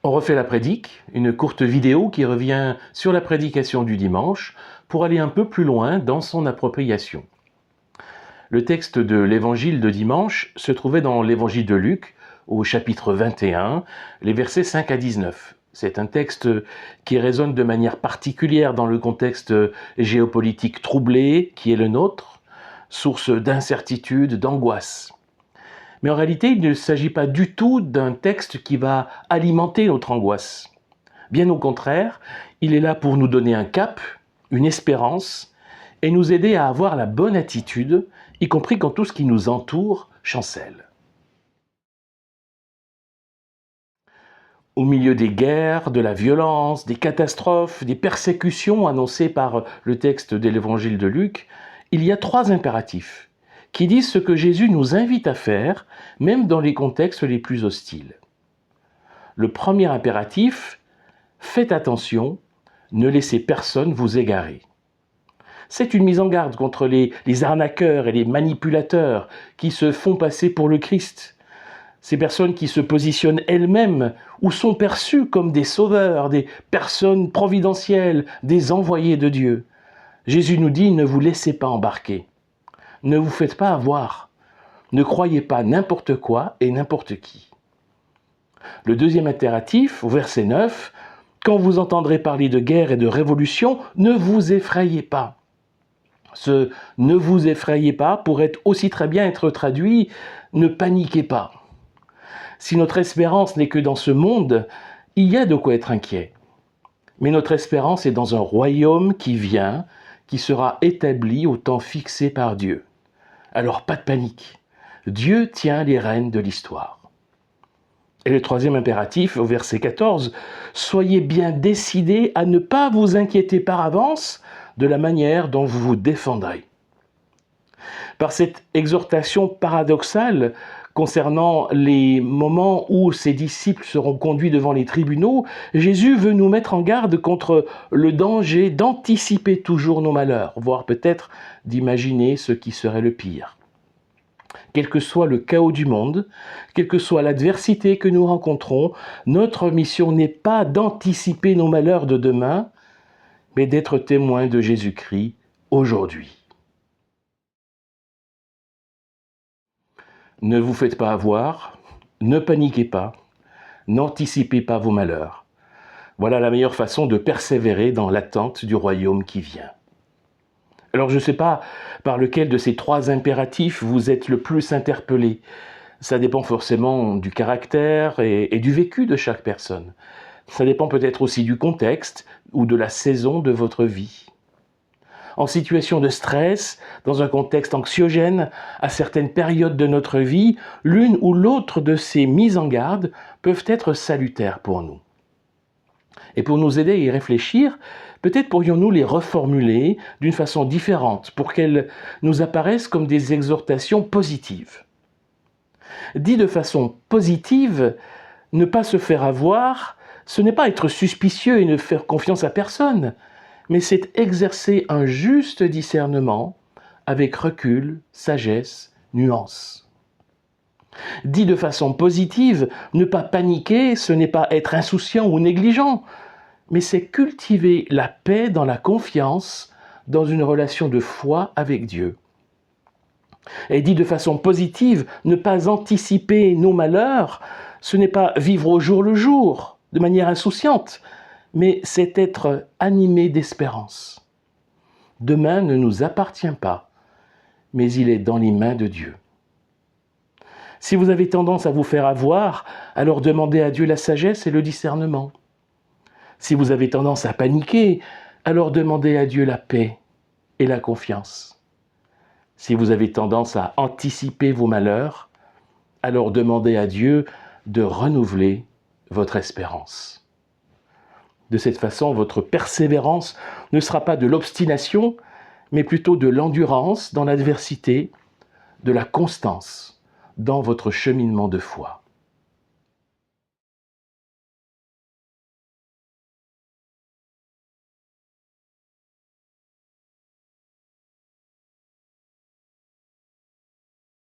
On refait la prédique, une courte vidéo qui revient sur la prédication du dimanche pour aller un peu plus loin dans son appropriation. Le texte de l'évangile de dimanche se trouvait dans l'évangile de Luc, au chapitre 21, les versets 5 à 19. C'est un texte qui résonne de manière particulière dans le contexte géopolitique troublé qui est le nôtre, source d'incertitude, d'angoisse. Mais en réalité, il ne s'agit pas du tout d'un texte qui va alimenter notre angoisse. Bien au contraire, il est là pour nous donner un cap, une espérance, et nous aider à avoir la bonne attitude, y compris quand tout ce qui nous entoure chancelle. Au milieu des guerres, de la violence, des catastrophes, des persécutions annoncées par le texte de l'évangile de Luc, il y a 3 impératifs qui disent ce que Jésus nous invite à faire, même dans les contextes les plus hostiles. Le premier impératif, faites attention, ne laissez personne vous égarer. C'est une mise en garde contre les arnaqueurs et les manipulateurs qui se font passer pour le Christ. Ces personnes qui se positionnent elles-mêmes ou sont perçues comme des sauveurs, des personnes providentielles, des envoyés de Dieu. Jésus nous dit, ne vous laissez pas embarquer. Ne vous faites pas avoir. Ne croyez pas n'importe quoi et n'importe qui. Le deuxième impératif, au verset 9, quand vous entendrez parler de guerre et de révolution, ne vous effrayez pas. Ce « ne vous effrayez pas » pourrait aussi très bien être traduit « ne paniquez pas ». Si notre espérance n'est que dans ce monde, il y a de quoi être inquiet. Mais notre espérance est dans un royaume qui vient, qui sera établi au temps fixé par Dieu. Alors pas de panique. Dieu tient les rênes de l'histoire. Et le troisième impératif, au verset 14, « Soyez bien décidés à ne pas vous inquiéter par avance de la manière dont vous vous défendrez. » Par cette exhortation paradoxale concernant les moments où ses disciples seront conduits devant les tribunaux, Jésus veut nous mettre en garde contre le danger d'anticiper toujours nos malheurs, voire peut-être d'imaginer ce qui serait le pire. Quel que soit le chaos du monde, quelle que soit l'adversité que nous rencontrons, notre mission n'est pas d'anticiper nos malheurs de demain, mais d'être témoins de Jésus-Christ aujourd'hui. Ne vous faites pas avoir, ne paniquez pas, n'anticipez pas vos malheurs. Voilà la meilleure façon de persévérer dans l'attente du royaume qui vient. Alors je ne sais pas par lequel de ces 3 impératifs vous êtes le plus interpellé. Ça dépend forcément du caractère et du vécu de chaque personne. Ça dépend peut-être aussi du contexte ou de la saison de votre vie. En situation de stress, dans un contexte anxiogène, à certaines périodes de notre vie, l'une ou l'autre de ces mises en garde peuvent être salutaires pour nous. Et pour nous aider à y réfléchir, peut-être pourrions-nous les reformuler d'une façon différente pour qu'elles nous apparaissent comme des exhortations positives. Dit de façon positive, ne pas se faire avoir, ce n'est pas être suspicieux et ne faire confiance à personne, mais c'est exercer un juste discernement avec recul, sagesse, nuance. Dit de façon positive, ne pas paniquer, ce n'est pas être insouciant ou négligent, mais c'est cultiver la paix dans la confiance, dans une relation de foi avec Dieu. Et dit de façon positive, ne pas anticiper nos malheurs, ce n'est pas vivre au jour le jour, de manière insouciante, mais c'est être animé d'espérance. Demain ne nous appartient pas, mais il est dans les mains de Dieu. Si vous avez tendance à vous faire avoir, alors demandez à Dieu la sagesse et le discernement. Si vous avez tendance à paniquer, alors demandez à Dieu la paix et la confiance. Si vous avez tendance à anticiper vos malheurs, alors demandez à Dieu de renouveler votre espérance. De cette façon, votre persévérance ne sera pas de l'obstination, mais plutôt de l'endurance dans l'adversité, de la constance dans votre cheminement de foi.